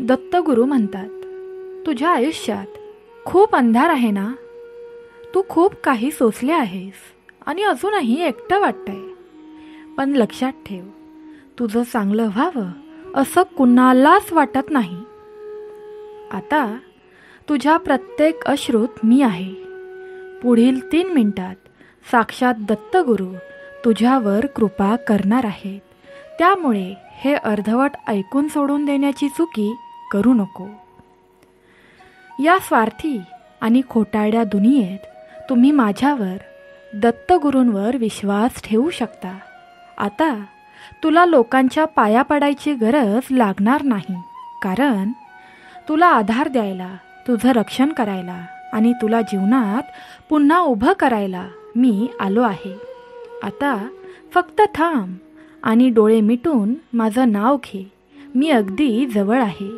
दत्तगुरू म्हणतात, तुझ्या आयुष्यात खूप अंधार आहे ना. तू खूप काही सोसले आहेस आणि अजूनही एकटं वाटतंय. पण लक्षात ठेव, तुझं चांगलं व्हावं असं कुणालाच वाटत नाही. आता तुझ्या प्रत्येक अश्रूत मी आहे. पुढील 3 मिनिटात साक्षात दत्तगुरू तुझ्यावर कृपा करणार आहेत. त्यामुळे हे अर्धवट ऐकून सोडून देण्याची चुकी करू नको. या स्वार्थी आणि खोटारड्या दुनियेत तुम्ही माझ्यावर, दत्तगुरूंवर विश्वास ठेवू शकता. आता तुला लोकांच्या पाया पडायची गरज लागणार नाही, कारण तुला आधार द्यायला, तुझं रक्षण करायला आणि तुला जीवनात पुन्हा उभं करायला मी आलो आहे. आता फक्त थांब आणि डोळे मिटून माझं नाव घे. मी अगदी जवळ आहे.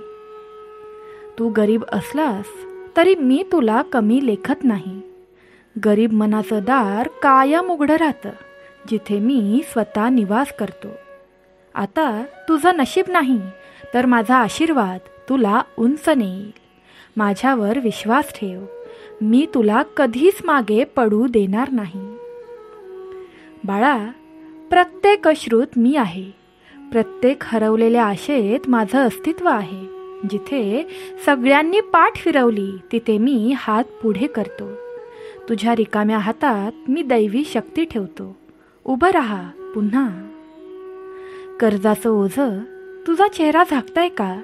तू गरीब असलास तरी मी तुला कमी लेखत नाही. गरीब मनाचं दार कायम उघडं राहतं, जिथे मी स्वतः निवास करतो. आता तुझं नशीब नाही तर माझा आशीर्वाद तुला उंच नेईल. माझ्यावर विश्वास ठेव. मी तुला कधीच मागे पडू देणार नाही. बाळा, प्रत्येक अश्रूत मी आहे. प्रत्येक हरवलेल्या आशेत माझं अस्तित्व आहे. जिथे सगळ्यांनी पाठ फिरवली तिथे मी हात पुढे करतो. तुझ्या रिकाम्या हातात मी दैवी शक्ती ठेवतो. उभं राहा पुन्हा. कर्जाचं ओझं तुझा चेहरा झाकताय का?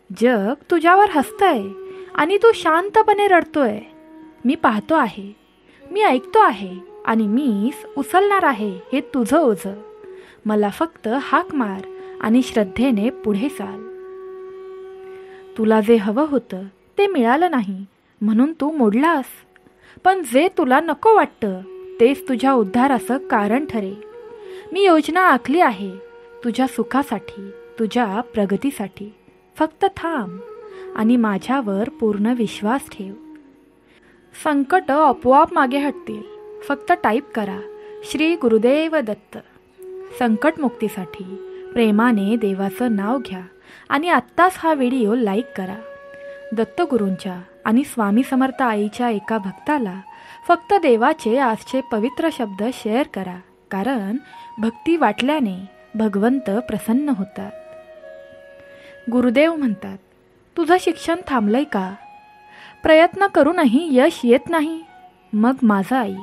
जग तुझ्यावर हसतंय आणि तू शांतपणे रडतोय. मी पाहतो आहे, मी ऐकतो आहे आणि मीच उचलणार आहे हे तुझं ओझं. मला फक्त हाक मार आणि श्रद्धेने पुढे चाल. तुला जे हवं होतं ते मिळालं नाही म्हणून तू मोडलास. पण जे तुला नको वाटतं तेच तुझ्या उद्धाराचं कारण ठरेल. मी योजना आखली आहे तुझ्या सुखासाठी, तुझ्या प्रगतीसाठी. फक्त थांब आणि माझ्यावर पूर्ण विश्वास ठेव. संकट आपोआप मागे हटतील. फक्त टाईप करा, श्री गुरुदेव दत्त. संकटमुक्तीसाठी प्रेमाने देवाचं नाव घ्या आणि आत्ताच हा व्हिडिओ लाईक करा. दत्तगुरूंच्या आणि स्वामी समर्थ आईच्या एका भक्ताला फक्त देवाचे आजचे पवित्र शब्द शेअर करा, कारण भक्ती वाटल्याने भगवंत प्रसन्न होतात. गुरुदेव म्हणतात, तुझं शिक्षण थांबलंय का? प्रयत्न करूनही यश येत नाही? मग माझं ऐक.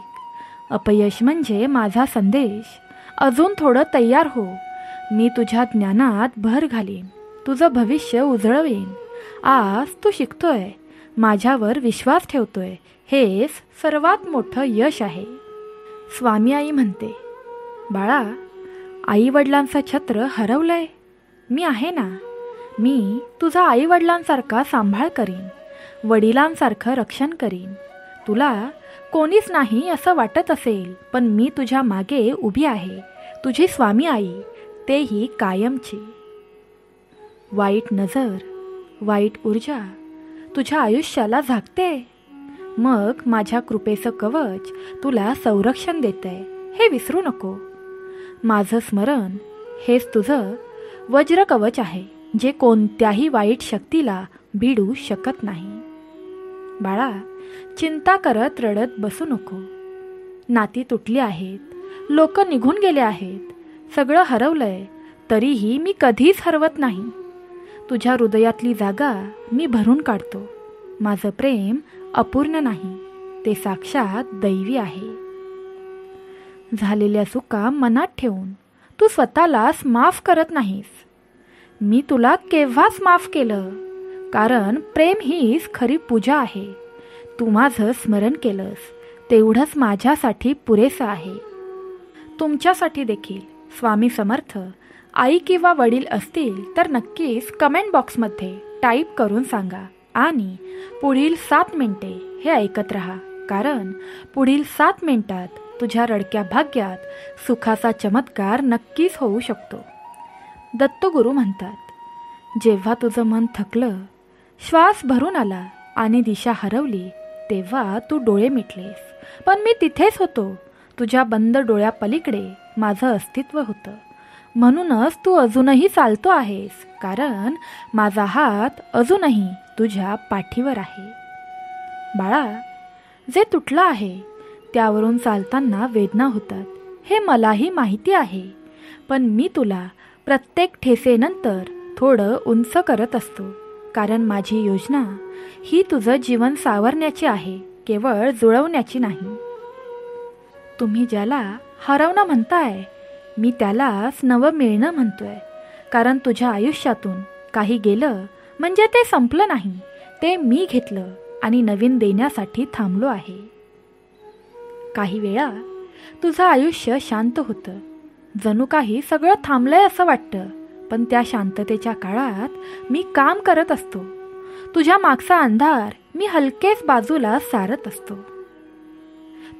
अपयश म्हणजे माझा संदेश. अजून थोडं तयार हो. मी तुझ्या ज्ञानात भर घालीन, तुझं भविष्य उजळवेन. आज तू शिकतोय, माझ्यावर विश्वास ठेवतोय, हेच सर्वात मोठं यश आहे. स्वामी आई म्हणते, बाळा, आईवडिलांचं छत्र हरवलंय. मी आहे ना. मी तुझा आईवडिलांसारखा सांभाळ करीन, वडिलांसारखं रक्षण करीन. तुला कोणीच नाही असं वाटत असेल, पण मी तुझ्या मागे उभी आहे, तुझी स्वामी आई, तेही कायमची. वाईट नजर, वाईट ऊर्जा तुझ्या आयुष्याला झाकते. मग माझ्या कृपेचं कवच तुला संरक्षण देतंय, हे विसरू नको. माझं स्मरण हेच तुझं वज्रकवच आहे, जे कोणत्याही वाईट शक्तीला भिडू शकत नाही. बाळा, चिंता करत रडत बसू नको. नाती तुटली आहेत, लोक निघून गेले आहेत, सगळं हरवलंय, तरीही मी कधीच हरवत नाही. तुझ्या हृदयातली जागा मी भरून काढतो. माझं प्रेम अपूर्ण नाही, ते साक्षात दैवी आहे. झालेल्या चुका मनात ठेवून तू स्वतःलाच माफ करत नाहीस. मी तुला केव्हाच माफ केलं, कारण प्रेम हीच खरी पूजा आहे. तू माझं स्मरण केलंस तेवढंच माझ्यासाठी पुरेसं आहे. तुमच्यासाठी देखील स्वामी समर्थ आई किंवा वडील असतील तर नक्कीच कमेंट बॉक्समध्ये टाईप करून सांगा आणि पुढील 7 मिनिटे हे ऐकत राहा, कारण पुढील 7 मिनिटात तुझ्या रडक्या भाग्यात सुखाचा चमत्कार नक्कीच होऊ शकतो. दत्तगुरू म्हणतात, जेव्हा तुझं मन थकलं, श्वास भरून आला आणि दिशा हरवली, तेव्हा तू डोळे मिटलेस, पण मी तिथेच होतो. तुझ्या बंद डोळ्यापलीकडे माझं अस्तित्व होतं. म्हणूनच तू अजूनही चालतो आहेस, कारण माझा हात अजूनही तुझ्या पाठीवर आहे. बाळा, जे तुटलं आहे त्यावरून चालताना वेदना होतात, हे मलाही माहिती आहे. पण मी तुला प्रत्येक ठेसेनंतर थोडं उंच करत असतो, कारण माझी योजना ही तुझं जीवन सावरण्याची आहे, केवळ जुळवण्याची नाही. तुम्ही ज्याला हरवणं म्हणताय, मी त्यालाच नवं मिळणं म्हणतोय. कारण तुझ्या आयुष्यातून काही गेलं म्हणजे ते संपलं नाही, ते मी घेतलं आणि नवीन देण्यासाठी थांबलो आहे. काही वेळा तुझं आयुष्य शांत होतं, जणू काही सगळं थांबलंय असं वाटतं. पण त्या शांततेच्या काळात मी काम करत असतो. तुझ्या मागचा अंधार मी हलकेच बाजूला सारत असतो.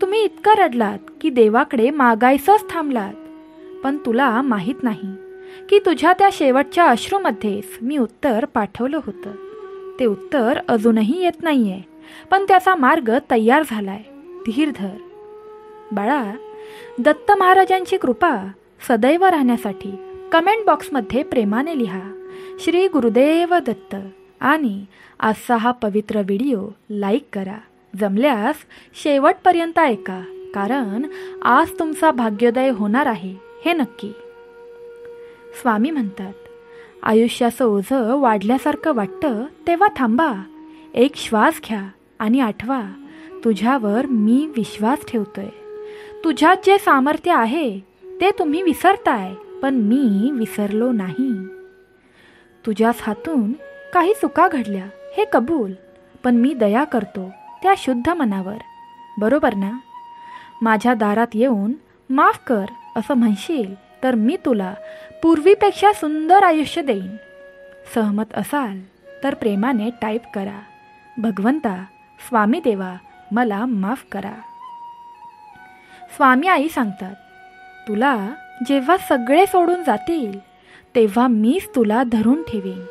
तुम्ही इतकं रडलात की देवाकडे मागायचंच थांबलात. पण तुला माहीत नाही की तुझ्या त्या शेवटच्या अश्रूमध्येच मी उत्तर पाठवलं होतं. ते उत्तर अजूनही येत नाहीये, पण त्याचा मार्ग तयार झालाय. धीर धर. बाळा, दत्त महाराजांची कृपा सदैव राहण्यासाठी कमेंट बॉक्समध्ये प्रेमाने लिहा, श्री गुरुदेव दत्त, आणि आजचा हा पवित्र व्हिडिओ लाईक करा. जमल्यास शेवटपर्यंत ऐका, कारण आज तुमचा भाग्योदय होणार आहे हे नक्की. स्वामी म्हणतात, आयुष्याचं ओझं वाढल्यासारखं वाटतं तेव्हा थांबा, एक श्वास घ्या आणि आठवा, तुझ्यावर मी विश्वास ठेवतोय. तुझ्यात जे सामर्थ्य आहे ते तुम्ही विसरताय, पण मी विसरलो नाही. तुझ्याच हातून काही चुका घडल्या हे कबूल, पण मी दया करतो त्या शुद्ध मनावर. बरोबर ना? माझ्या दारात येऊन माफ कर असं म्हणशील तर मी तुला पूर्वीपेक्षा सुंदर आयुष्य देईन. सहमत असाल तर प्रेमाने टाईप करा, भगवंता, स्वामी देवा, मला माफ करा. स्वामी आई सांगतात, तुला जेव्हा सगळे सोडून जातील तेव्हा मीच तुला धरून ठेवीन.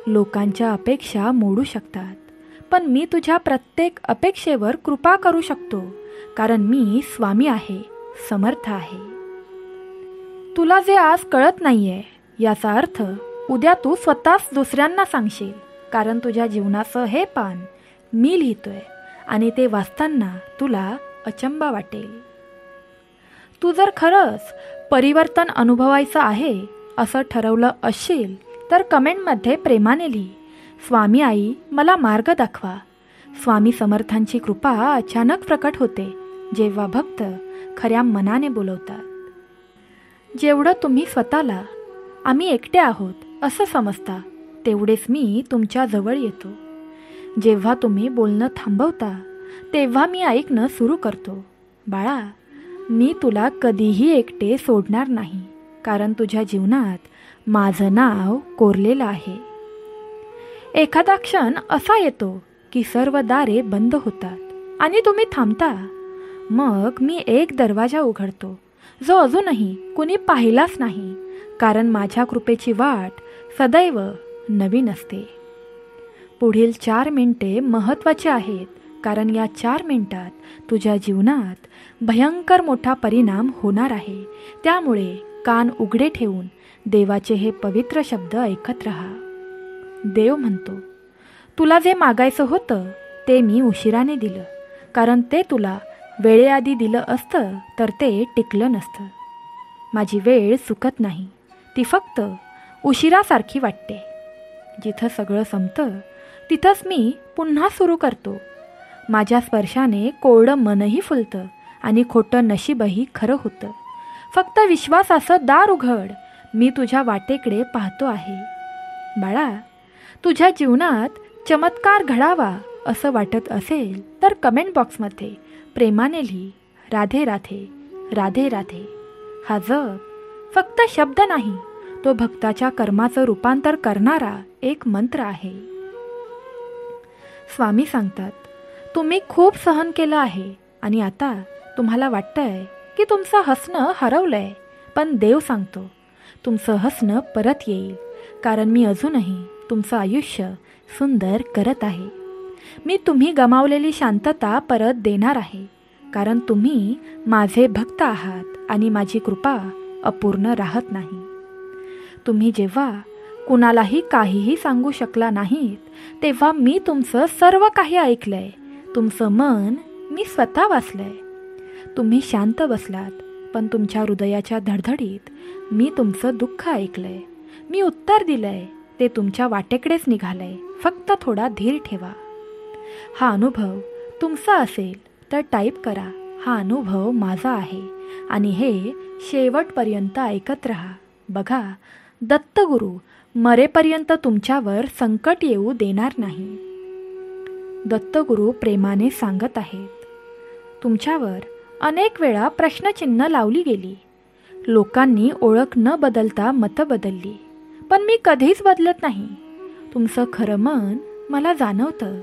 लोकांच्या अपेक्षा मोडू शकतात, पण मी तुझ्या प्रत्येक अपेक्षेवर कृपा करू शकतो, कारण मी स्वामी आहे, समर्थ आहे. तुला जे आज कळत नाहीये याचा अर्थ उद्या तू स्वतःच दुसऱ्यांना सांगशील, कारण तुझ्या जीवनाचं हे पान मी लिहितोय आणि ते वाचताना तुला अचंबा वाटेल. तू जर खरंच परिवर्तन अनुभवायचं आहे असं ठरवलं असशील तर कमेंटमध्ये प्रेमाने लिही, स्वामी आई, मला मार्ग दाखवा. स्वामी समर्थांची कृपा अचानक प्रकट होते जेव्हा भक्त खऱ्या मनाने बोलवतात. जेवढं तुम्ही स्वतःला आम्ही एकटे आहोत असं समजता, तेवढेच मी तुमच्या जवळ येतो. जेव्हा तुम्ही बोलणं थांबवता तेव्हा मी ऐकणं सुरू करतो. बाळा, मी तुला कधीही एकटे सोडणार नाही, कारण तुझ्या जीवनात माझं नाव कोरलेलं आहे. एखादा क्षण असा येतो की सर्व दारे बंद होतात आणि तुम्ही थांबता. मग मी एक दरवाजा उघडतो जो अजूनही कुणी पाहिलाच नाही, कारण माझ्या कृपेची वाट सदैव नवीन असते. पुढील 4 मिनिटे महत्त्वाची आहेत, कारण या 4 मिनिटात तुझ्या जीवनात भयंकर मोठा परिणाम होणार आहे. त्यामुळे कान उघडे ठेवून देवाचे हे पवित्र शब्द ऐकत राहा. देव म्हणतो, तुला जे मागायचं होतं ते मी उशिराने दिलं, कारण ते तुला वेळेआधी दिलं असतं तर ते टिकलं नसतं. माझी वेळ चुकत नाही, ती फक्त उशिरासारखी वाटते. जिथं सगळं संपतं तिथंच मी पुन्हा सुरू करतो. माझ्या स्पर्शाने कोरडं मनही फुलतं आणि खोटं नशीबही खरं होतं. फक्त विश्वासाचं दार उघड, मी तुझ्या वाटेकडे पाहतो आहे. बाळा, तुझ्या जीवनात चमत्कार घडावा असं वाटत असेल तर कमेंट बॉक्समध्ये प्रेमाने लिही, राधे राधे, राधे राधे. हा जप फक्त शब्द नाही, तो भक्ताच्या कर्माचं रूपांतर करणारा एक मंत्र आहे. स्वामी सांगतात, तुम्ही खूप सहन केलं आहे आणि आता तुम्हाला वाटतंय की तुमचं हसणं हरवलंय, पण देव सांगतो, तुमचं हसणं परत येईल, कारण मी अजूनही तुमचं आयुष्य सुंदर करत आहे. मी तुम्ही गमावलेली शांतता परत देणार आहे, कारण तुम्ही माझे भक्त आहात आणि माझी कृपा अपूर्ण राहत नाही. तुम्ही जेव्हा कुणालाही काहीही सांगू शकला नाहीत तेव्हा मी तुमचं सर्व काही ऐकलंय. तुमचं मन मी स्वतः वाचलंय. तुम्ही शांत बसलात, पण तुमच्या हृदयाच्या धडधडीत मी तुमचं दुःख ऐकलंय. मी उत्तर दिलंय, ते तुमच्या वाटेकडेच निघालंय. फक्त थोडा धीर ठेवा. हा अनुभव तुमचा असेल तर टाईप करा, हा अनुभव माझा आहे, आणि हे शेवटपर्यंत ऐकत राहा. बघा, दत्तगुरू मरेपर्यंत तुमच्यावर संकट येऊ देणार नाही. दत्तगुरू प्रेमाने सांगत आहेत. तुमच्यावर अनेक वेळा प्रश्नचिन्ह लावली गेली. लोकांनी ओळख न बदलता मतं बदलली, पण मी कधीच बदलत नाही. तुमचं खरं मन मला जाणवतं,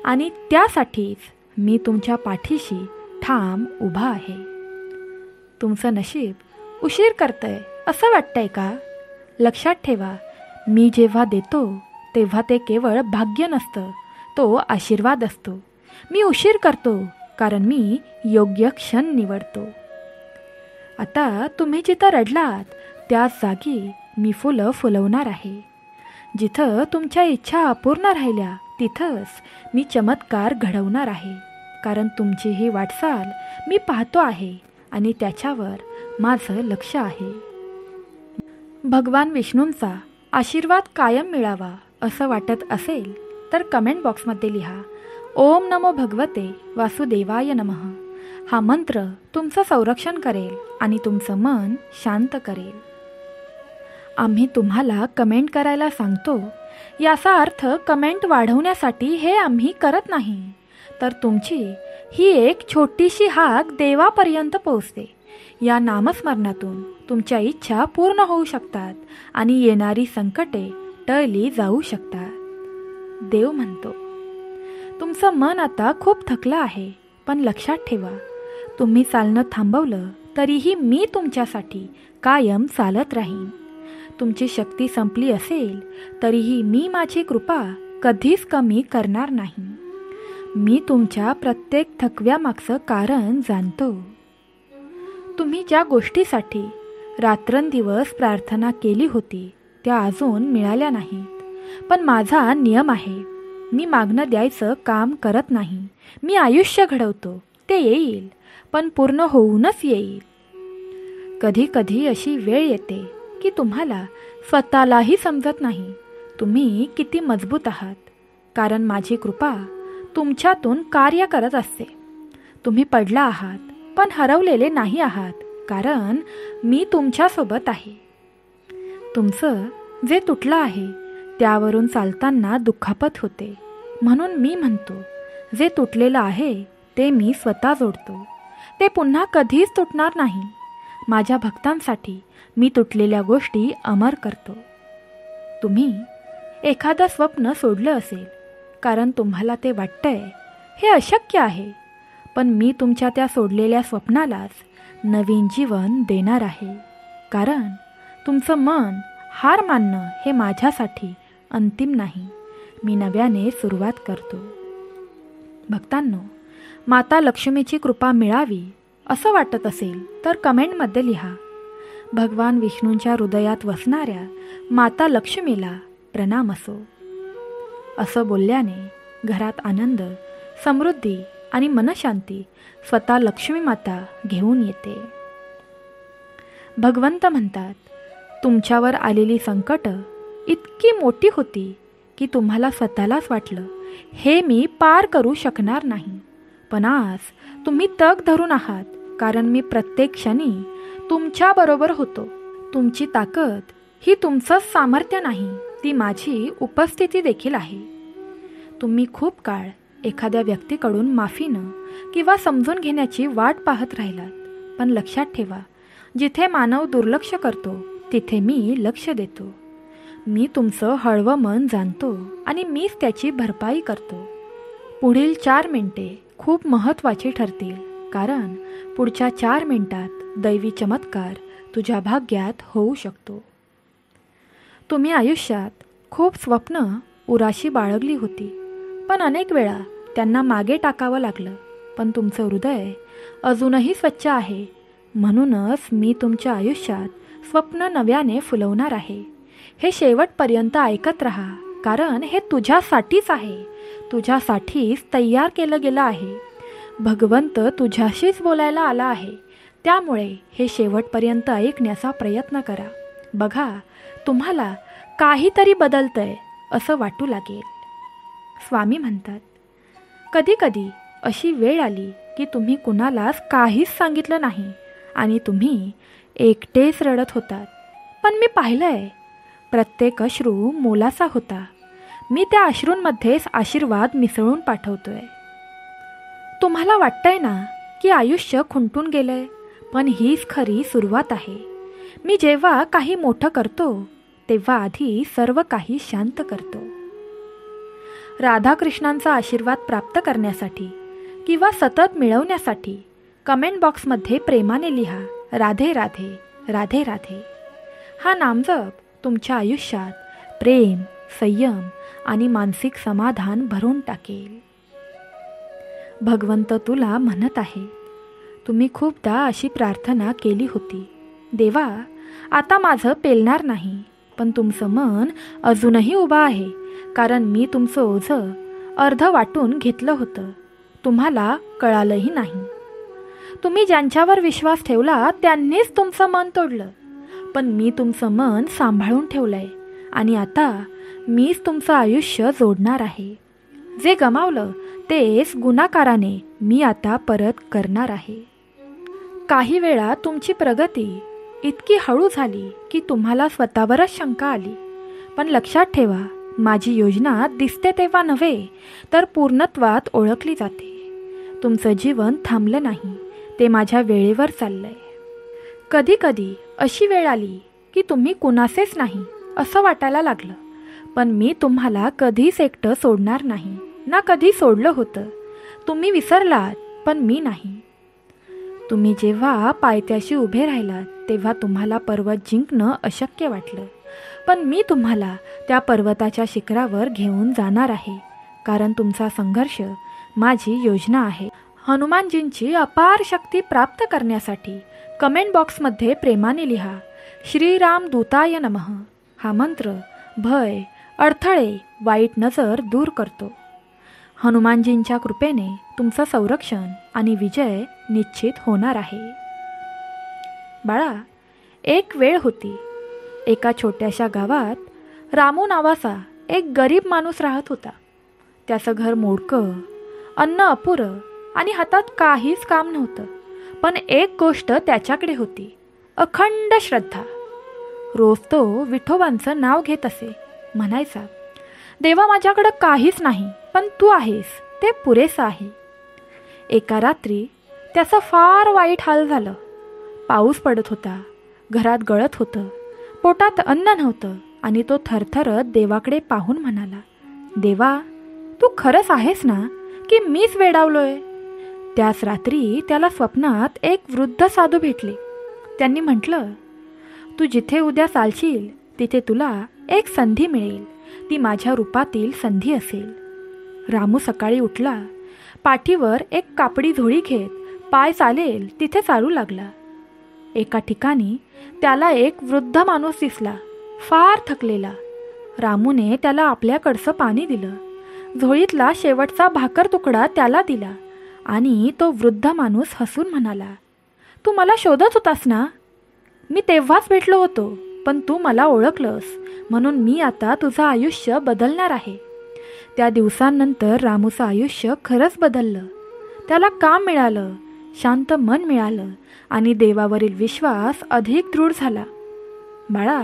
आणि त्यासाठीच मी तुमच्या पाठीशी ठाम उभा आहे. तुमचं नशीब उशीर करतंय असं वाटतंय का? लक्षात ठेवा, मी जेव्हा देतो तेव्हा ते केवळ भाग्य नसतं, तो आशीर्वाद असतो. मी उशीर करतो कारण मी योग्य क्षण निवडतो. आता तुम्ही जिथं रडलात त्याच जागी मी फुलं फुलवणार आहे. जिथं तुमच्या इच्छा अपूर्ण राहिल्या तिथंच मी चमत्कार घडवणार आहे. कारण तुमची ही वाटचाल मी पाहतो आहे, आणि त्याच्यावर माझं लक्ष आहे. भगवान विष्णूंचा आशीर्वाद कायम मिळावा असं वाटत असेल तर कमेंट बॉक्समध्ये लिहा, ओम नमो भगवते वासुदेवाय नमः. हा मंत्र तुमचं संरक्षण करेल आणि तुमचं मन शांत करेल. आम्ही तुम्हाला कमेंट करायला सांगतो, याचा अर्थ कमेंट वाढवण्यासाठी हे आम्ही करत नाही, तर तुमची ही एक छोटीशी हाक देवापर्यंत पोहोचते. या नामस्मरणातून तुमच्या इच्छा पूर्ण होऊ शकतात आणि येणारी संकटे टळली जाऊ शकतात. देव म्हणतो, तुमचं मन आता खूप थकलं आहे, पण लक्षात ठेवा, तुम्ही चालणं थांबवलं तरीही मी तुमच्यासाठी कायम चालत राहीन. तुमची शक्ती संपली असेल तरीही मी माझी कृपा कधीच कमी करणार नाही. मी तुमच्या प्रत्येक थकव्यामागचं कारण जाणतो. तुम्ही ज्या गोष्टीसाठी रात्रंदिवस प्रार्थना केली होती त्या अजून मिळाल्या नाहीत, पण माझा नियम आहे, मी मागणं द्यायचं काम करत नाही. मी आयुष्य घडवतो, ते येईल, पण पूर्ण होऊनच येईल. कधी कधी अशी वेळ येते की तुम्हाला स्वतःलाही समजत नाही तुम्ही किती मजबूत आहात, कारण माझी कृपा तुमच्यातून कार्य करत असते. तुम्ही पडला आहात पण हरवलेले नाही आहात, कारण मी तुमच्यासोबत आहे. तुमचं जे तुटलं आहे त्यावरून चालताना दुखापत होते, म्हणून मी म्हणतो, जे तुटलेलं आहे ते मी स्वतः जोडतो. ते पुन्हा कधीच तुटणार नाही. माझ्या भक्तांसाठी मी तुटलेल्या गोष्टी अमर करतो. तुम्ही एखादं स्वप्न सोडलं असेल कारण तुम्हाला ते वाटतंय हे अशक्य आहे, पण मी तुमच्या त्या सोडलेल्या स्वप्नालाच नवीन जीवन देणार आहे. कारण तुमचं मन हार मानणं हे माझ्यासाठी अंतिम नाही. मी नव्याने सुरुवात करतो. भक्तांनो, माता लक्ष्मीची कृपा मिळावी असं वाटत असेल तर कमेंटमध्ये लिहा, भगवान विष्णूंच्या हृदयात वसणाऱ्या माता लक्ष्मीला प्रणाम असो. असं बोलल्याने घरात आनंद, समृद्धी आणि मनशांती स्वतः लक्ष्मी माता घेऊन येते. भगवंत म्हणतात, तुमच्यावर आलेली संकट इतकी मोठी होती की तुम्हाला स्वतःलाच वाटलं हे मी पार करू शकणार नाही, पण आज तुम्ही तग धरून आहात, कारण मी प्रत्येक क्षणी तुमच्याबरोबर होतो. तुमची ताकद ही तुमचंच सामर्थ्य नाही, ती माझी उपस्थिती देखील आहे. तुम्ही खूप काळ एखाद्या व्यक्तीकडून माफीनं किंवा समजून घेण्याची वाट पाहत राहिलात, पण लक्षात ठेवा, जिथे मानव दुर्लक्ष करतो तिथे मी लक्ष देतो. मी तुमचं हळवं मन जाणतो आणि मीच त्याची भरपाई करतो. पुढील 4 मिनिटे खूप महत्त्वाची ठरतील, कारण पुढच्या 4 मिनिटात दैवी चमत्कार तुझ्या भाग्यात होऊ शकतो. तुम्ही आयुष्यात खूप स्वप्न उराशी बाळगली होती, पण अनेक वेळा त्यांना मागे टाकावं लागलं, पण तुमचं हृदय अजूनही स्वच्छ आहे. म्हणूनच मी तुमच्या आयुष्यात स्वप्न नव्याने फुलवणार आहे. हे शेवटपर्यंत ऐकत राहा, कारण हे तुझ्यासाठीच आहे, तुझ्यासाठीच तयार केलं गेलं आहे. भगवंत तुझ्याशीच बोलायला आला आहे, त्यामुळे हे शेवटपर्यंत ऐकण्याचा प्रयत्न करा. बघा, तुम्हाला काहीतरी बदलतंय असं वाटू लागेल. स्वामी म्हणतात, कधीकधी अशी वेळ आली की तुम्ही कुणालाच काहीच सांगितलं नाही आणि तुम्ही एकटेच रडत होतात. पण मी पाहिलंय, प्रत्येक अश्रू मोलाचा होता. मी त्या अश्रूंमध्येच आशीर्वाद मिसळून पाठवतोय. तुम्हाला वाटतंय ना की आयुष्य खुंटून गेलंय, पण हीच खरी सुरुवात आहे. मी जेव्हा काही मोठं करतो तेव्हा आधी सर्व काही शांत करतो. राधाकृष्णांचा आशीर्वाद प्राप्त करण्यासाठी किंवा सतत मिळवण्यासाठी कमेंट बॉक्समध्ये प्रेमाने लिहा, राधे राधे, राधे राधे. हा नामजप तुमच्या आयुष्यात प्रेम, संयम आणि मानसिक समाधान भरून टाकेल. भगवंत तुला म्हणत आहे, तुम्ही खूपदा अशी प्रार्थना केली होती, देवा आता माझं पेलणार नाही, पण तुमचं मन अजूनही उभं आहे, कारण मी तुमचं ओझं अर्ध वाटून घेतलं होतं. तुम्हाला कळालंही नाही. तुम्ही ज्यांच्यावर विश्वास ठेवला त्यांनीच तुमचं मन तोडलं, पण मी तुमचं मन सांभाळून ठेवलंय आणि आता मीच तुमचं आयुष्य जोडणार आहे. जे गमावलं तेच गुणाकाराने मी आता परत करणार आहे. काही वेळा तुमची प्रगती इतकी हळू झाली की तुम्हाला स्वतःवरच शंका आली, पण लक्षात ठेवा, माझी योजना दिसते तेव्हा नव्हे तर पूर्णत्वात ओळखली जाते. तुमचं जीवन थांबलं नाही, ते माझ्या वेळेवर चाललंय. कधी कधी अशी वेळ आली की तुम्ही कुणाचेच नाही असं वाटायला लागलं, पण मी तुम्हाला कधीच एकटं सोडणार नाही, ना कधी सोडलं होतं. तुम्ही विसरलात, पण मी नाही. तुम्ही जेव्हा पायथ्याशी उभे राहिलात तेव्हा तुम्हाला पर्वत जिंकणं अशक्य वाटलं, पण मी तुम्हाला त्या पर्वताच्या शिखरावर घेऊन जाणार आहे, कारण तुमचा संघर्ष माझी योजना आहे. हनुमानजींची अपार शक्ती प्राप्त करण्यासाठी कमेंट बॉक्समध्ये प्रेमाने लिहा, श्रीराम दूताय नमः. हा मंत्र भय, अडथळे, वाईट नजर दूर करतो. हनुमानजींच्या कृपेने तुमचं संरक्षण आणि विजय निश्चित होणार आहे. बाळा, एक वेळ होती. एका छोट्याशा गावात रामू नावाचा एक गरीब माणूस राहत होता. त्याचं घर मोडकं, अन्न अपुरं आणि हातात काहीच काम नव्हतं. पण एक गोष्ट त्याच्याकडे होती, अखंड श्रद्धा. रोज तो विठोबांचं नाव घेत असे. म्हणायचा, देवा माझ्याकडं काहीच नाही, पण तू आहेस, ते पुरेसं आहे. एका रात्री त्याचं फार वाईट हाल झालं. पाऊस पडत होता, घरात गळत होतं, पोटात अन्न नव्हतं आणि तो थरथरत देवाकडे पाहून म्हणाला, देवा तू खरंच आहेस ना की मीच वेडावलोय? त्याच रात्री त्याला स्वप्नात एक वृद्ध साधू भेटले. त्यांनी म्हटलं, तू जिथे उद्या चालशील तिथे तुला एक संधी मिळेल, ती माझ्या रूपातील संधी असेल. रामू सकाळी उठला, पाठीवर एक कापडी झोळी घेत पाय चालेल तिथे चालू लागला. एका ठिकाणी त्याला एक वृद्ध माणूस दिसला, फार थकलेला. रामूने त्याला आपल्याकडचं पाणी दिलं, झोळीतला शेवटचा भाकर तुकडा त्याला दिला आणि तो वृद्ध माणूस हसून म्हणाला, तू मला शोधत होतास ना? मी तेव्हाच भेटलो होतो, पण तू मला ओळखलंस, म्हणून मी आता तुझं आयुष्य बदलणार आहे. त्या दिवसांनंतर रामूचं आयुष्य खरंच बदललं. त्याला काम मिळालं, शांत मन मिळालं आणि देवावरील विश्वास अधिक दृढ झाला. बाळा,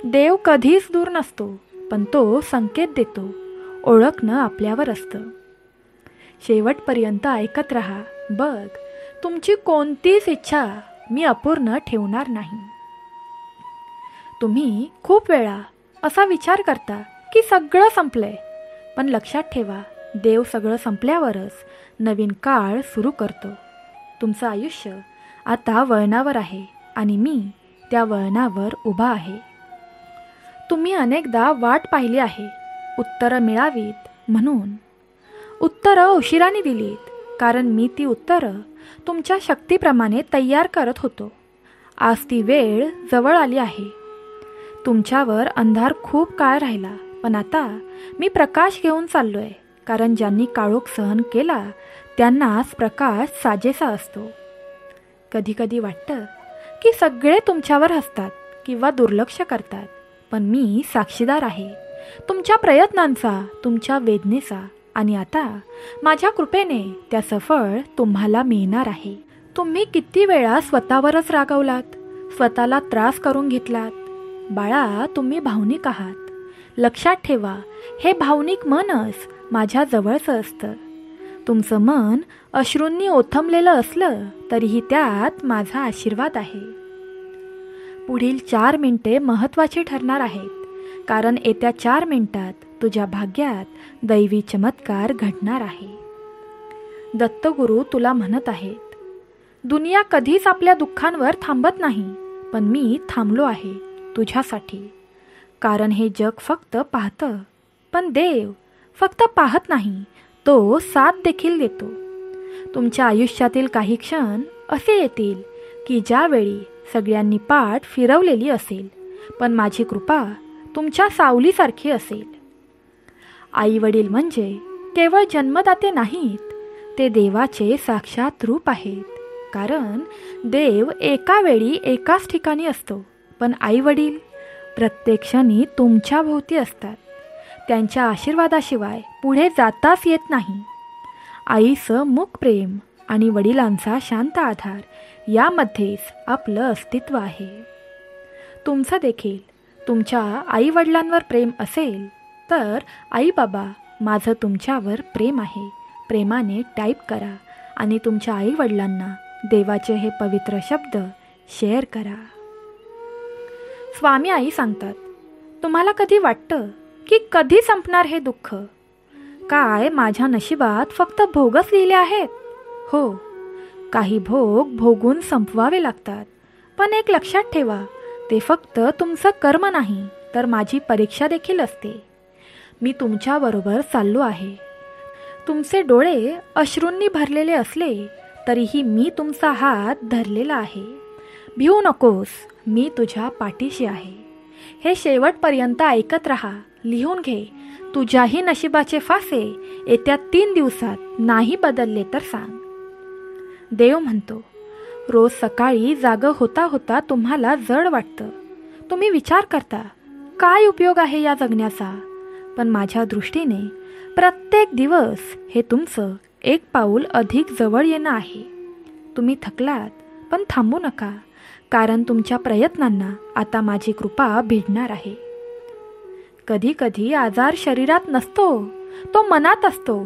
देव कधीच दूर नसतो, पण तो संकेत देतो. ओळखणं आपल्यावर असतं. शेवटपर्यंत ऐकत राहा. बघ, तुमची कोणतीच इच्छा मी अपूर्ण ठेवणार नाही. तुम्ही खूप वेळा असा विचार करता की सगळं संपलंय, पण लक्षात ठेवा, देव सगळं संपल्यावरच नवीन काळ सुरू करतो. तुमचं आयुष्य आता वळणावर आहे आणि मी त्या वळणावर उभा आहे. तुम्ही अनेकदा वाट पाहिली आहे उत्तरं मिळावीत म्हणून. उत्तरं उशिराने दिलीत, कारण मी ती उत्तरं तुमच्या शक्तीप्रमाणे तयार करत होतो. आज ती वेळ जवळ आली आहे. तुमच्यावर अंधार खूप काळ राहिला, पण आता मी प्रकाश घेऊन चाललोय. कारण ज्यांनी काळोख सहन केला त्यांनाच प्रकाश साजेसा असतो. कधी कधी वाटतं की सगळे तुमच्यावर हसतात किंवा दुर्लक्ष करतात, पण मी साक्षीदार आहे तुमच्या प्रयत्नांचा, तुमच्या वेदनेचा. आणि आता माझ्या कृपेने त्याचं फळ तुम्हाला मिळणार आहे. तुम्ही किती वेळा स्वतःवरच रागवलात, स्वतःला त्रास करून घेतलात. बाळा, तुम्ही भावनिक आहात. लक्षात ठेवा, हे भावनिक मनच माझ्या जवळचं असतं. तुमचं मन अश्रूंनी ओथंबलेलं असलं तरीही त्यात माझा आशीर्वाद आहे. पुढील 4 मिनिटे महत्त्वाची ठरणार आहेत, कारण येत्या 4 मिनिटात तुझ्या भाग्यात दैवी चमत्कार घडणार आहे. दत्तगुरू तुला म्हणत आहेत, दुनिया कधीच आपल्या दुःखांवर थांबत नाही, पण मी थांबलो आहे तुझ्यासाठी. कारण हे जग फक्त पाहतं, पण देव फक्त पाहत नाही, तो साथ देखील देतो. तुमच्या आयुष्यातील काही क्षण असे येतील की ज्यावेळी सगळ्यांनी पाठ फिरवलेली असेल, पण माझी कृपा तुमच्या सावलीसारखी असेल. आई वडील म्हणजे केवळ जन्मदाते नाहीत, ते देवाचे साक्षात रूप आहेत. कारण देव एका वेळी एकाच ठिकाणी असतो, पण आई वडील प्रत्येक क्षणी तुमच्या भोवती असतात. त्यांच्या आशीर्वादाशिवाय पुढे जाताच येत नाही. आईचं मूक प्रेम आणि वडिलांचा शांत आधार यामध्येच आपलं अस्तित्व आहे. तुमचं देखील तुमच्या आईवडिलांवर प्रेम असेल तर आई बाबा, माझं तुमच्यावर प्रेम आहे, प्रेमाने टाईप करा आणि तुमच्या आईवडिलांना देवाचे हे पवित्र शब्द शेअर करा. स्वामी आई सांगतात, तुम्हाला कधी वाटतं की कधी संपणार हे दुःख? काय माझ्या नशिबात फक्त भोगच लिहिले आहेत? हो, काही भोग भोगून संपवावे लागतात, पण एक लक्षात ठेवा, ते फक्त तुमचं कर्म नाही तर माझी परीक्षा देखील असते. मी तुमच्याबरोबर चाललो आहे. तुमचे डोळे अश्रूंनी भरलेले असले तरीही मी तुमचा हात धरलेला आहे. भिवू नकोस, मी तुझ्या पाठीशी आहे. हे शेवटपर्यंत ऐकत राहा. लिहून घे. तुझ्याही नशिबाचे फासे येत्या 3 दिवसात नाही बदलले तर सांग. देव म्हणतो, रोज सकाळी जागं होता होता तुम्हाला जड वाटतं. तुम्ही विचार करता, काय उपयोग आहे या जगण्याचा? पण माझ्या दृष्टीने प्रत्येक दिवस हे तुमचं एक पाऊल अधिक जवळ येणं आहे. तुम्ही थकलात, पण थांबू नका, कारण तुमच्या प्रयत्नांना आता माझी कृपा भिडणार आहे. कधी कधी आजार शरीरात नसतो, तो मनात असतो.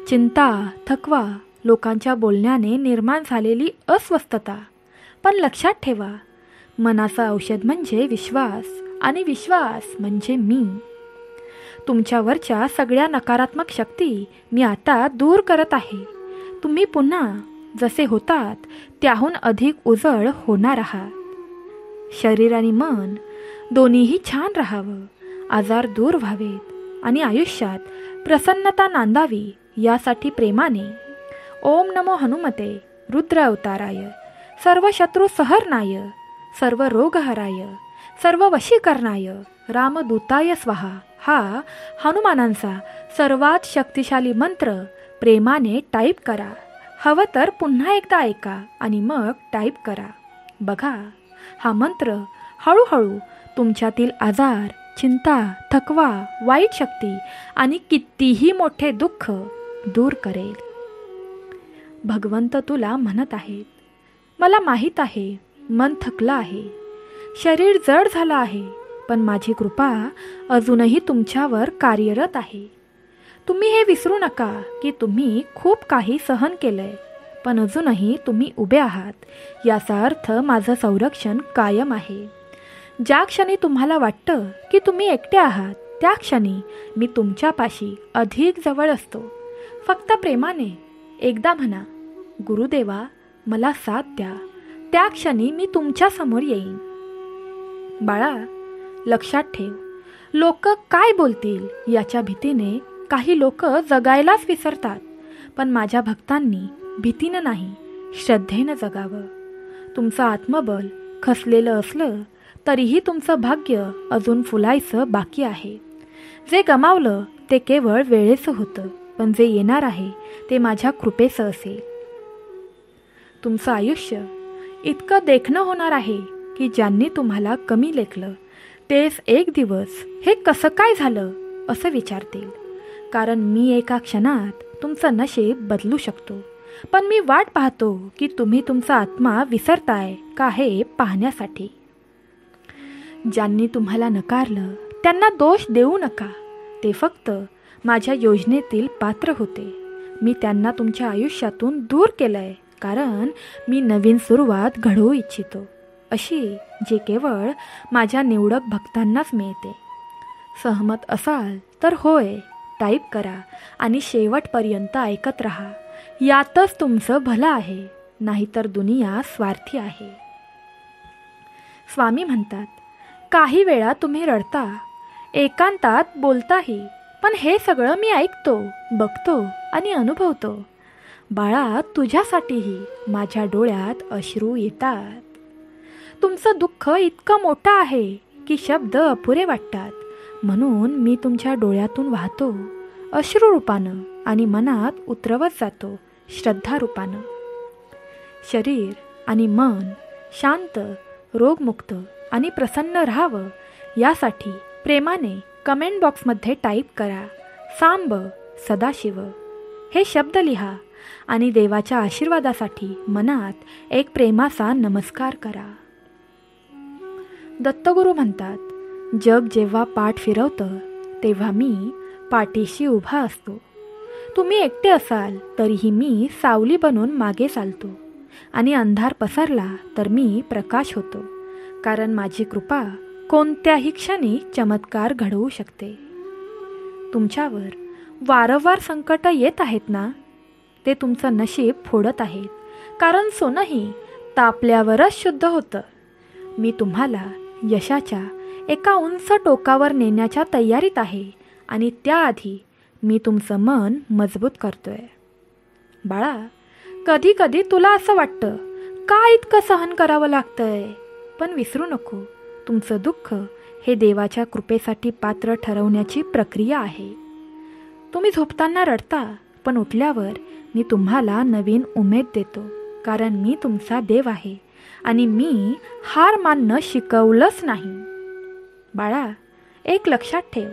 चिंता, थकवा, लोकांच्या बोलण्याने निर्माण झालेली अस्वस्थता. पण लक्षात ठेवा, मनाचं औषध म्हणजे विश्वास, आणि विश्वास म्हणजे मी. तुमच्यावरच्या सगळ्या नकारात्मक शक्ती मी आता दूर करत आहे. तुम्ही पुन्हा जसे होतात त्याहून अधिक उजळ होणार आहात. शरीर आणि मन दोन्हीही छान राहावं, आजार दूर व्हावेत आणि आयुष्यात प्रसन्नता नांदावी, यासाठी प्रेमाने ओम नमो हनुमते रुद्र अवताराय, सर्व शत्रू सहरणाय, सर्व रोगहराय, सर्व वशीकरणाय, रामदूताय स्वाहा हा हनुमानांचा सर्वात शक्तिशाली मंत्र प्रेमाने टाईप करा. हवं तर पुन्हा एकदा ऐका आणि मग टाईप करा. बघा, हा मंत्र हळूहळू तुमच्यातील आजार, चिंता, थकवा, वाईट शक्ती आणि कितीही मोठे दुःख दूर करेल. भगवंत तुला म्हणत आहेत, मला माहीत आहे मन थकलं आहे, शरीर जड झालं आहे, पण माझी कृपा अजूनही तुमच्यावर कार्यरत आहे. तुम्ही हे विसरू नका की तुम्ही खूप काही सहन केलंय, पण अजूनही तुम्ही उभे आहात. याचा अर्थ माझं संरक्षण कायम आहे. ज्या क्षणी तुम्हाला वाटतं की तुम्ही एकटे आहात, त्या क्षणी मी तुमच्यापाशी अधिक जवळ असतो. फक्त प्रेमाने एकदा म्हणा, गुरुदेवा मला साथ द्या. त्या क्षणी मी तुमच्या समोर येईन. बाळा, लक्षात ठेव, लोक काय बोलतील याच्या भीतीने काही लोक जगायलाच विसरतात, पण माझ्या भक्तांनी भीतीनं नाही, श्रद्धेनं जगावं. तुमचं आत्मबल खचलेलं असलं तरीही तुमचं भाग्य अजून फुलायचं बाकी आहे. जे गमावलं ते केवळ वेळेचं होतं, पण जे येणार आहे ते माझ्या कृपेचं असेल. तुमचं आयुष्य इतकं देखणं होणार आहे की ज्यांनी तुम्हाला कमी लेखलं तेच एक दिवस हे कसं काय झालं असं विचारतील. कारण मी एका क्षणात तुमचं नशीब बदलू शकतो, पण मी वाट पाहतो की तुम्ही तुमचा आत्मा विसरताय का हे पाहण्यासाठी. ज्यांनी तुम्हाला नकारलं त्यांना दोष देऊ नका. ते फक्त माझ्या योजनेतील पात्र होते. मी त्यांना तुमच्या आयुष्यातून दूर केलंय, कारण मी नवीन सुरुवात घडवू इच्छितो, अशी जे केवळ माझ्या निवडक भक्तांनाच मिळते. सहमत असाल तर होय टाईप करा आणि शेवटपर्यंत ऐकत राहा. यातच तुमचं भलं आहे, नाहीतर दुनिया स्वार्थी आहे. स्वामी म्हणतात, काही वेळा तुम्ही रडता, एकांतात बोलताही, पण हे सगळं मी ऐकतो, बघतो आणि अनुभवतो. बाळा, तुझ्यासाठीही माझ्या डोळ्यात अश्रू येतात. तुमचं दुःख इतकं मोठं आहे की शब्द अपुरे वाटतात, म्हणून मी तुमच्या डोळ्यातून वाहतो अश्रुरूपानं आणि मनात उतरवत जातो श्रद्धारूपानं. शरीर आणि मन शांत, रोगमुक्त आणि प्रसन्न राहावं यासाठी प्रेमाने कमेंट बॉक्समध्ये टाईप करा सांब सदाशिव हे शब्द लिहा आणि देवाच्या आशीर्वादासाठी मनात एक प्रेमाचा नमस्कार करा. दत्तगुरू म्हणतात, जग जेव्हा पाठ फिरवतं तेव्हा मी पाठीशी उभा असतो. तुम्ही एकटे असाल तरीही मी सावली बनून मागे चालतो आणि अंधार पसरला तर मी प्रकाश होतो, कारण माझी कृपा कोणत्याही क्षणी चमत्कार घडवू शकते. तुमच्यावर वारंवार संकट येत आहेत ना, ते तुमचं नशीब फोडत आहेत, कारण सोनंही तापल्यावरच शुद्ध होतं. मी तुम्हाला यशाच्या एका उंच टोकावर नेण्याच्या तयारीत आहे आणि त्याआधी मी तुमचं मन मजबूत करतोय. बाळा, कधी कधी तुला असं वाटतं का इतकं सहन करावं लागतंय, पण विसरू नको, तुमचं दुःख हे देवाच्या कृपेसाठी पात्र ठरवण्याची प्रक्रिया आहे. तुम्ही झोपताना रडता, पण उठल्यावर मी तुम्हाला नवीन उमेद देतो, कारण मी तुमचा देव आहे आणि मी हार मानणं शिकवलंच नाही. बाळा, एक लक्षात ठेव,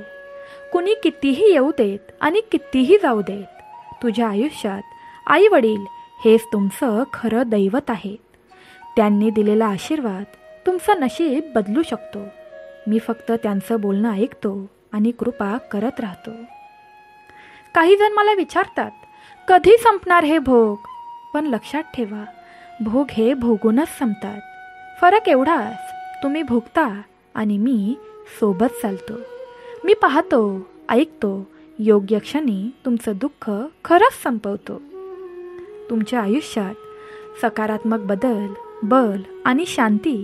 कुणी कितीही येऊ देत आणि कितीही जाऊ देत, तुझ्या आयुष्यात आई वडील हेच तुमचं खरं दैवत आहेत. त्यांनी दिलेला आशीर्वाद तुमचं नशीब बदलू शकतो. मी फक्त त्यांचं बोलणं ऐकतो आणि कृपा करत राहतो. काही जण मला विचारतात, कधी संपणार हे भोग? पण लक्षात ठेवा, भोग हे भोगूनच संपतात. फरक एवढाच, तुम्ही भोगता आणि मी सोबत चालतो. मी पाहतो, ऐकतो, योग्य क्षणी तुमचं दुःख खरंच संपवतो. तुमच्या आयुष्यात सकारात्मक बदल, बल आणि शांती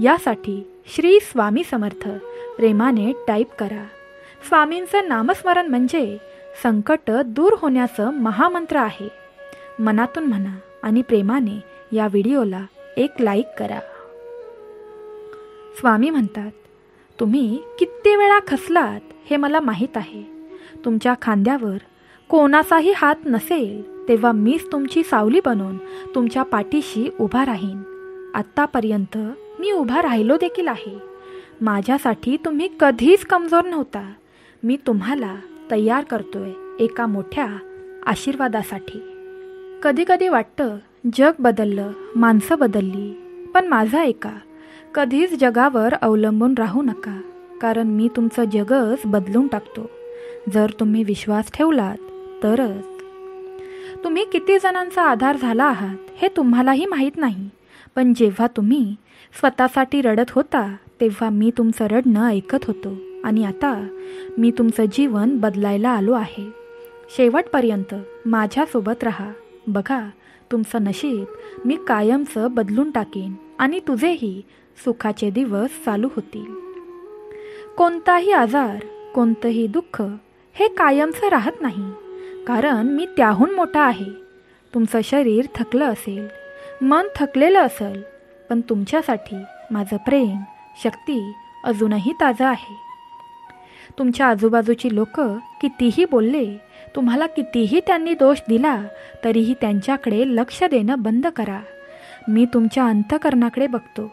यासाठी श्री स्वामी समर्थ प्रेमाने टाईप करा. स्वामींचं नामस्मरण म्हणजे संकट दूर होण्याचं महामंत्र आहे. मनातून म्हणा आणि प्रेमाने या व्हिडिओला एक लाईक करा. स्वामी म्हणतात, तुम्ही किती वेळा खचलात हे मला माहीत आहे. तुमच्या खांद्यावर कोणाचाही हात नसेल तेव्हा मीच तुमची सावली बनून तुमच्या पाठीशी उभा राहीन. आत्तापर्यंत मी उभा राहिलो देखील आहे. माझ्यासाठी तुम्ही कधीच कमजोर नव्हता. मी तुम्हाला तयार करतोय एका मोठ्या आशीर्वादासाठी. कधी कधी वाटतं जग बदललं, माणसं बदलली, पण माझं ऐका, कधीच जगावर अवलंबून राहू नका, कारण मी तुमचं जगच बदलून टाकतो. जर तुम्ही विश्वास ठेवलात तरच. तुम्ही किती जणांचा आधार झाला आहात हे तुम्हालाही माहीत नाही, पण जेव्हा तुम्ही स्वतःसाठी रडत होता तेव्हा मी तुमचं रडणं ऐकत होतो आणि आता मी तुमचं जीवन बदलायला आलो आहे. शेवटपर्यंत माझ्यासोबत राहा. बघा, तुमचं नशीब मी कायमचं बदलून टाकीन आणि तुझेही सुखाचे दिवस चालू होतील. कोणताही आजार, कोणतंही दुःख हे कायमचं राहत नाही, कारण मी त्याहून मोठा आहे. तुमचं शरीर थकलं असेल, मन थकलेलं असेल, पण तुमच्यासाठी माझं प्रेम, शक्ती अजूनही ताजा आहे. तुमच्या आजूबाजूची लोक कितीही बोलले, तुम्हाला कितीही त्यांनी दोष दिला, तरीही त्यांच्याकडे लक्ष देणं बंद करा. मी तुमच्या अंतःकरणाकडे बघतो.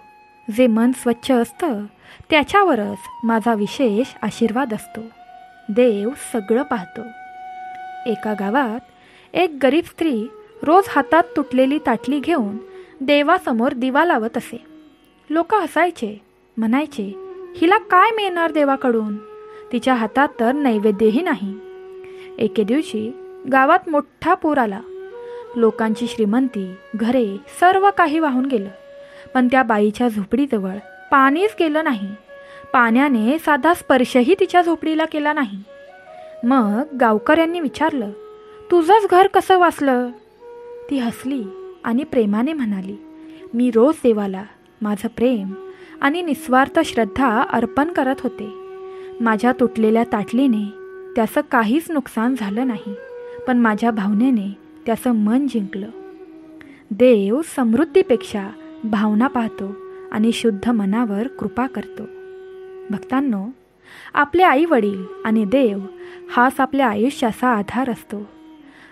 जे मन स्वच्छ असतं त्याच्यावरच माझा विशेष आशीर्वाद असतो. देव सगळं पाहतो. एका गावात एक गरीब स्त्री रोज हातात तुटलेली ताटली घेऊन देवासमोर दिवा लावत असे. लोक हसायचे, म्हणायचे, हिला काय मिळणार देवाकडून? तिच्या हातात तर नैवेद्यही नाही. एके दिवशी गावात मोठा पूर आला. लोकांची श्रीमंती, घरे, सर्व काही वाहून गेलं. पण त्या बाईच्या झोपडीजवळ पाणीच गेलं नाही. पाण्याने साधा स्पर्शही तिच्या झोपडीला केला नाही. मग गावकऱ्यांनी विचारलं, तुझंच घर कसं वाचलं? ती हसली आणि प्रेमाने म्हणाली, मी रोज देवाला माझं प्रेम आणि निस्वार्थ श्रद्धा अर्पण करत होते. माझ्या तुटलेल्या ताटलीने त्याचं काहीच नुकसान झालं नाही, पण माझ्या भावनेने त्याचं मन जिंकलं. देव समृद्धीपेक्षा भावना पाहतो आणि शुद्ध मनावर कृपा करतो. भक्तांनो, आपले आई वडील आणि देव हाच आपल्या आयुष्याचा आधार असतो.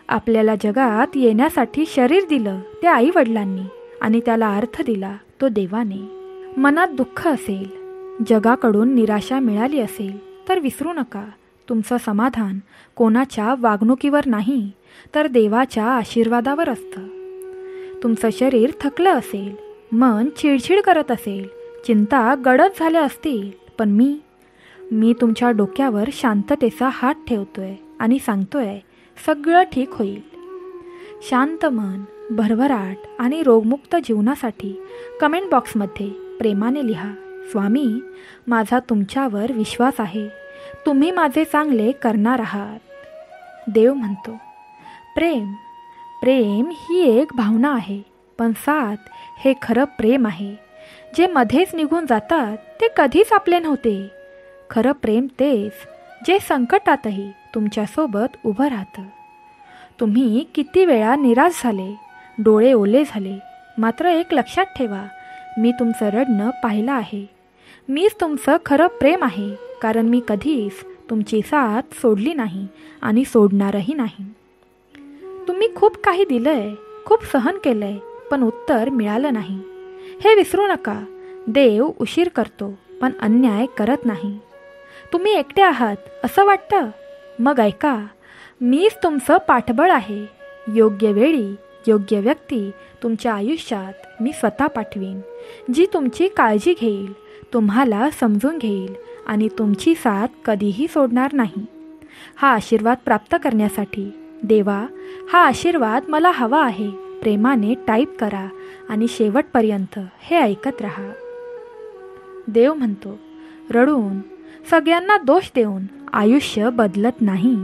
आपल्याला जगात येण्यासाठी शरीर दिलं ते आई वडिलांनी आणि त्याला अर्थ दिला तो देवाने. मनात दुःख असेल, जगाकडून निराशा मिळाली असेल तर विसरू नका, तुमचं समाधान कोणाच्या वागणुकीवर नाही तर देवाच्या आशीर्वादावर असतं. तुमचं शरीर थकलं असेल, मन चिडचिड करत असेल, चिंता गडद झाल्या असतील, पण मी तुमच्या डोक्यावर शांततेचा हात ठेवतोय आणि सांगतोय, सगळं ठीक होईल. शांत मन, भरभराट आणि रोगमुक्त जीवनासाठी कमेंट बॉक्समध्ये प्रेमाने लिहा, स्वामी, माझा तुमच्यावर विश्वास आहे, तुम्ही माझे चांगले करणार आहात. देव म्हणतो, प्रेम ही एक भावना आहे, पण साथ हे खरं प्रेम आहे. जे मध्येच निघून जातात ते कधीच आपले नव्हते. खरं प्रेम तेच जे संकटातही तुमच्यासोबत उभं राहतं. तुम्ही किती वेळा निराश झाले, डोळे ओले झाले, मात्र एक लक्षात ठेवा, मी तुमचं रडणं पाहिलं आहे. मीच तुमचं खरं प्रेम आहे, कारण मी कधीच तुमची साथ सोडली नाही आणि सोडणारही नाही. तुम्ही खूप काही दिलंय, खूप सहन केलंय, पण उत्तर मिळालं नाही. हे विसरू नका, देव उशीर करतो पण अन्याय करत नाही. तुम्ही एकटे आहात असं वाटतं? मग ऐका, मीच तुमचं पाठबळ आहे. योग्य वेळी योग्य व्यक्ती तुमच्या आयुष्यात मी स्वतः पाठवीन, जी तुमची काळजी घेईल, तुम्हाला समजून घेईल आणि तुमची साथ कधीही सोडणार नाही. हा आशीर्वाद प्राप्त करण्यासाठी देवा, हा आशीर्वाद मला हवा आहे, प्रेमाने टाईप करा आणि शेवटपर्यंत हे ऐकत राहा. देव म्हणतो, रडून, सगळ्यांना दोष देऊन आयुष्य बदलत नाही.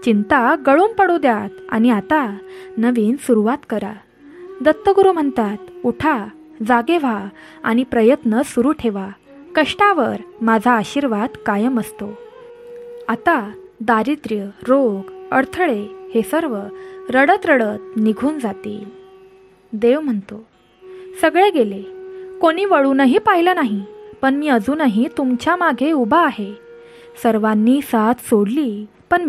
चिंता गळून पडू द्यात आणि आता नवीन सुरुवात करा. दत्तगुरू म्हणतात, उठा, जागे व्हा आणि प्रयत्न सुरू ठेवा. कष्टावर माझा आशीर्वाद कायम असतो. आता दारिद्र्य, रोग, अडथळे हे सर्व रडत रडत निघून जातील. देव म्हणतो, सगळे गेले, कोणी वळूनही पाहिलं नाही, पण मी अजूनही तुमच्या मागे उभा आहे. सर्वांनी साथ सोडली, पण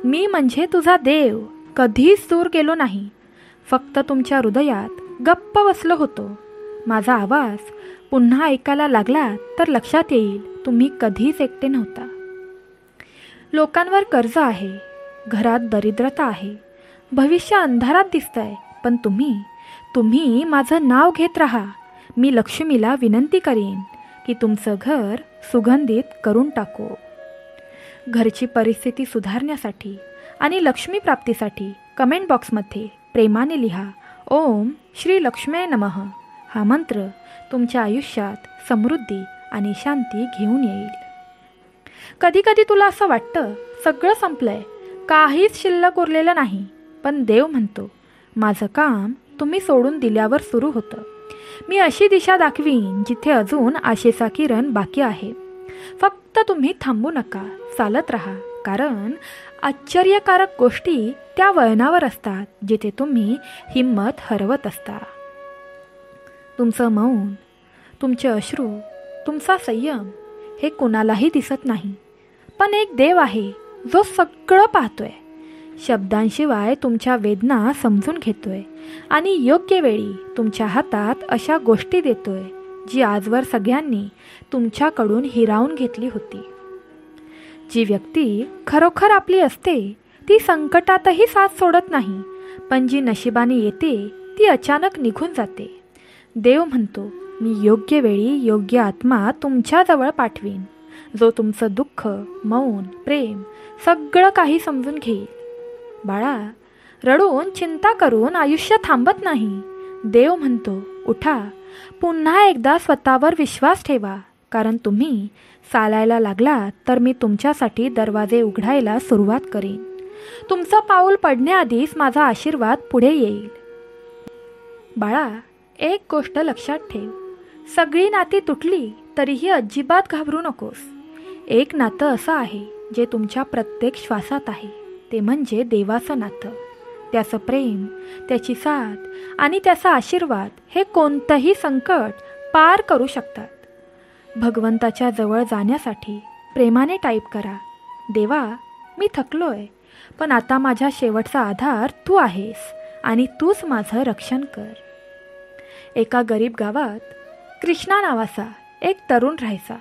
मी म्हणजे तुझा देव कधीच दूर गेलो नाही. फक्त तुमच्या हृदयात गप्प बसलो होतो. माझा आवाज पुन्हा ऐकायला लागला तर लक्षात येईल, तुम्ही कधीच एकटे नव्हता. लोकांवर कर्ज आहे, घरात दरिद्रता आहे, भविष्य अंधारात दिसतंय, पण तुम्ही माझं नाव घेत राहा. मी लक्ष्मीला विनंती करीन की तुमचं घर सुगंधित करून टाकू. घरची परिस्थिती सुधारण्यासाठी आणि लक्ष्मी प्राप्तीसाठी कमेंट बॉक्समध्ये प्रेमाने लिहा, ओम श्री लक्ष्मी नमः. हा मंत्र तुमच्या आयुष्यात समृद्धी आणि शांती घेऊन येईल. कधी कधी तुला असं वाटतं, सगळं संपलंय, काहीच शिल्लक उरलेलं नाही, पण देव म्हणतो, माझं काम तुम्ही सोडून दिल्यावर सुरू होतं. मी अशी दिशा दाखवीन जिथे अजून आशेचा किरण बाकी आहे. फक्त तुम्ही थांबू नका, चालत राहा, कारण आश्चर्यकारक गोष्टी त्या वळणावर असतात जिथे तुम्ही हिंमत हरवत असता. तुमचं मौन, तुमचे अश्रू, तुमचा संयम हे कुणालाही दिसत नाही. पण एक देव आहे जो सगळं पाहतोय, शब्दांशिवाय तुमच्या वेदना समजून घेतोय आणि योग्य वेळी तुमच्या हातात अशा गोष्टी देतोय जी आजवर सगळ्यांनी तुमच्याकडून हिरावून घेतली होती. जी व्यक्ती खरोखर आपली असते ती संकटातही साथ सोडत नाही, पण जी नशिबाने येते ती अचानक निघून जाते. देव म्हणतो, मी योग्य वेळी योग्य आत्मा तुमच्याजवळ पाठवीन, जो तुमचं दुःख, मौन, प्रेम सगळं काही समजून घेईल. बाळा, रडून चिंता करून आयुष्य थांबत नाही. देव म्हणतो, उठा, पुन्हा एकदा स्वतःवर विश्वास ठेवा, कारण तुम्ही चालायला लागलात तर मी तुमच्यासाठी दरवाजे उघडायला सुरुवात करीन. तुमचं पाऊल पडण्याआधीच माझा आशीर्वाद पुढे येईल. बाळा, एक गोष्ट लक्षात ठेव, सगळी नाती तुटली तरीही अजिबात घाबरू नकोस. एक नातं असं आहे जे तुमच्या प्रत्येक श्वासात आहे, ते म्हणजे देवाचं नातं. त्याचं प्रेम, त्याची साथ आणि त्याचा आशीर्वाद हे कोणतंही संकट पार करू शकतात. भगवंताच्या जवळ जाण्यासाठी प्रेमाने टाईप करा, देवा, मी थकलोय, पण आता माझ्या शेवटचा आधार तू आहेस आणि तूच माझं रक्षण कर. एका गरीब गावात कृष्णा नावाचा एक तरुण राहायचा.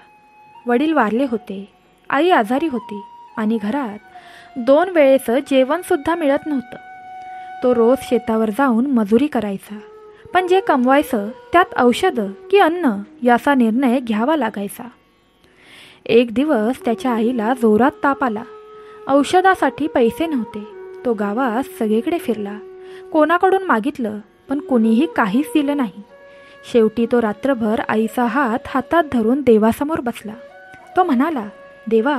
वडील वारले होते, आई आजारी होती आणि घरात 2 वेळेचं जेवणसुद्धा मिळत नव्हतं. तो रोज शेतावर जाऊन मजुरी करायचा, पण जे कमवायचं त्यात औषधं की अन्न याचा निर्णय घ्यावा लागायचा. एक दिवस त्याच्या आईला जोरात ताप आला. औषधासाठी पैसे नव्हते. तो गावात सगळीकडे फिरला, कोणाकडून मागितलं, पण कुणीही काहीच दिलं नाही. शेवटी तो रात्रभर आईचा हात हातात धरून देवासमोर बसला. तो म्हणाला, देवा,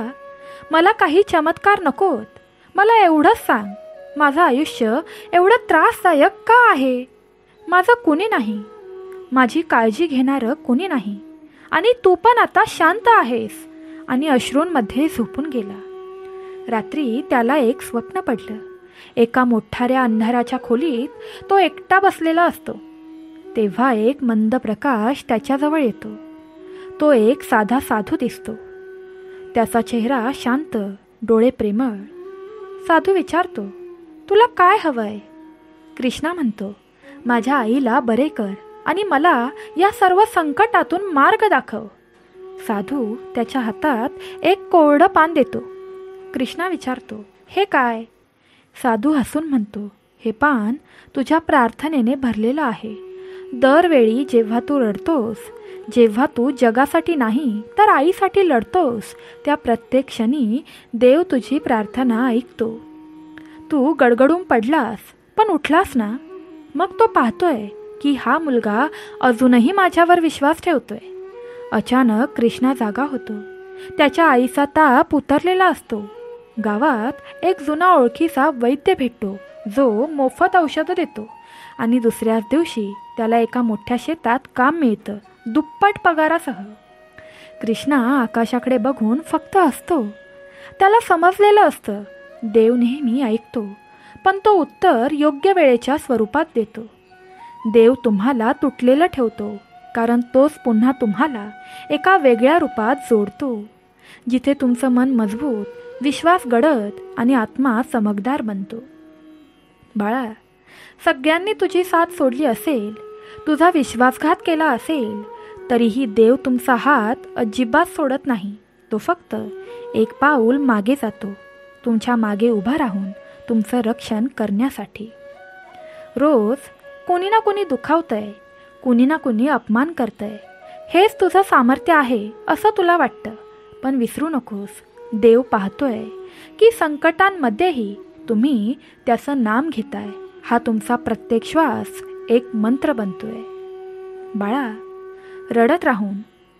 मला काही चमत्कार नकोत, मला एवढंच सांग, माझं आयुष्य एवढं त्रासदायक का आहे? माझं कुणी नाही, माझी काळजी घेणारं कुणी नाही, आणि तू पण आता शांत आहेस. आणि अश्रूंमध्ये झोपून गेला. रात्री त्याला एक स्वप्न पडलं. एका मोठाऱ्या अंधाराच्या खोलीत तो एकटा बसलेला असतो. तेव्हा एक मंद प्रकाश त्याच्याजवळ येतो. तो एक साधा साधू दिसतो. त्याचा चेहरा शांत, डोळे प्रेमळ. साधू विचारतो, तुला काय हवंय? कृष्णा म्हणतो, माझ्या आईला बरे कर आणि मला या सर्व संकटातून मार्ग दाखव. साधू त्याच्या हातात एक कोरडं पान देतो. कृष्णा विचारतो, हे काय? साधू हसून म्हणतो, हे पान तुझ्या प्रार्थनेने भरलेलं आहे. दरवेळी जेव्हा तू रडतोस, जेव्हा तू जगासाठी नाही तर आईसाठी लढतोस, त्या प्रत्येक क्षणी देव तुझी प्रार्थना ऐकतो. तू गडगडून पडलास पण उठलास ना, मग तो पाहतोय की हा मुलगा अजूनही माझ्यावर विश्वास ठेवतोय. अचानक कृष्णा जागा होतो. त्याच्या आईचा ताप उतरलेला असतो. गावात एक जुना ओळखीचा वैद्य भेटतो, जो मोफत औषधं देतो, आणि दुसऱ्याच दिवशी त्याला एका मोठ्या शेतात काम मिळतं, दुप्पट पगारासह. कृष्णा आकाशाकडे बघून फक्त हसतो. त्याला समजलेलं असतं, देव नेहमी ऐकतो, पण तो उत्तर योग्य वेळेच्या स्वरूपात देतो. देव तुम्हाला तुटलेलं ठेवतो, कारण तोच पुन्हा तुम्हाला एका वेगळ्या रूपात जोडतो, जिथे तुमचं मन मजबूत, विश्वास गडद आणि आत्मा चमकदार बनतो. बाळा, सगळ्यांनी तुझी साथ सोडली असेल, तुझा विश्वासघात केला असेल, तरीही देव तुमचा हात अजिबात सोडत नाही. तो फक्त एक पाऊल मागे जातो, तुमच्या मागे उभा राहून तुमचं रक्षण करण्यासाठी. रोज कोणी ना कोणी दुखावतंय, कुणी ना कुणी अपमान करतंय. हेच तुझं सामर्थ्य आहे असं तुला वाटतं, पण विसरू नकोस, देव पाहतोय की संकटांमध्येही तुम्ही त्याचं नाम घेताय. हा तुमचा प्रत्येक श्वास एक मंत्र बनतोय. बाळा, रडत राहून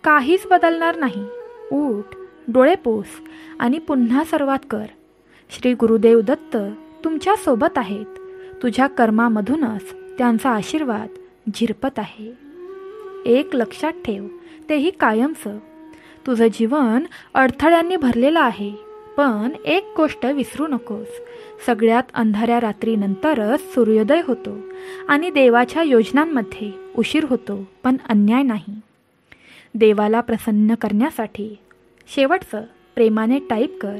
काहीच बदलणार नाही. उठ, डोळे पुस आणि पुन्हा सुरुवात कर. श्री गुरुदेव दत्त तुमच्या सोबत आहेत. तुझ्या कर्मामधूनच त्यांचा आशीर्वाद झिरपत आहे. एक लक्षात ठेव, तेही कायमचं. तुझं जीवन अडथळ्यांनी भरलेलं आहे, पण एक गोष्ट विसरू नकोस, सगळ्यात अंधाऱ्या रात्रीनंतरच सूर्योदय होतो आणि देवाच्या योजनांमध्ये उशीर होतो, पण अन्याय नाही. देवाला प्रसन्न करण्यासाठी. शेवटचं प्रेमाने टाईप कर,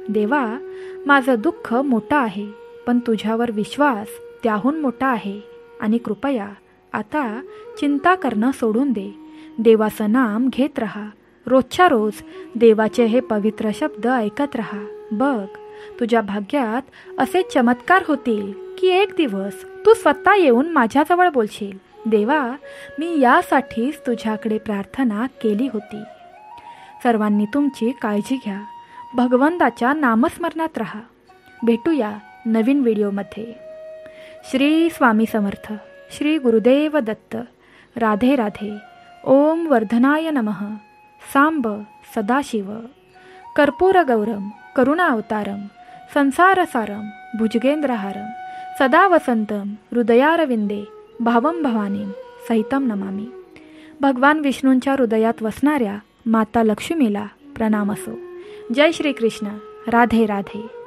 देवा, माझं दुःख मोठं आहे, पण तुझ्यावर विश्वास त्याहून मोठा आहे, आणि कृपया आता चिंता करणं सोडून दे. देवाचं नाम घेत राहा. रोजच्या रोज देवाचे हे पवित्र शब्द ऐकत राहा. बघ, तुझ्या भाग्यात असे चमत्कार होतील की एक दिवस तू स्वतः येऊन माझ्याजवळ बोलशील, देवा, मी यासाठीच तुझ्याकडे प्रार्थना केली होती. सर्वांनी तुमची काळजी घ्या. भगवंताच्या नामस्मरणात राहा. भेटूया नवीन व्हिडिओमध्ये. श्री स्वामी समर्थ. श्री गुरुदेव दत्त. राधे राधे. ओम वर्धनाय नमः. सांब सदाशिव. कर्पूरगौरम करुणावतारम संसारसारम भुजगेंद्रहारम सदा वसंतम हृदयारविंदे भावं भवानीं सहितं नमामि. भगवान विष्णूंच्या हृदयात वसणाऱ्या माता लक्ष्मीला प्रणाम असो. जय श्री कृष्ण. राधे राधे.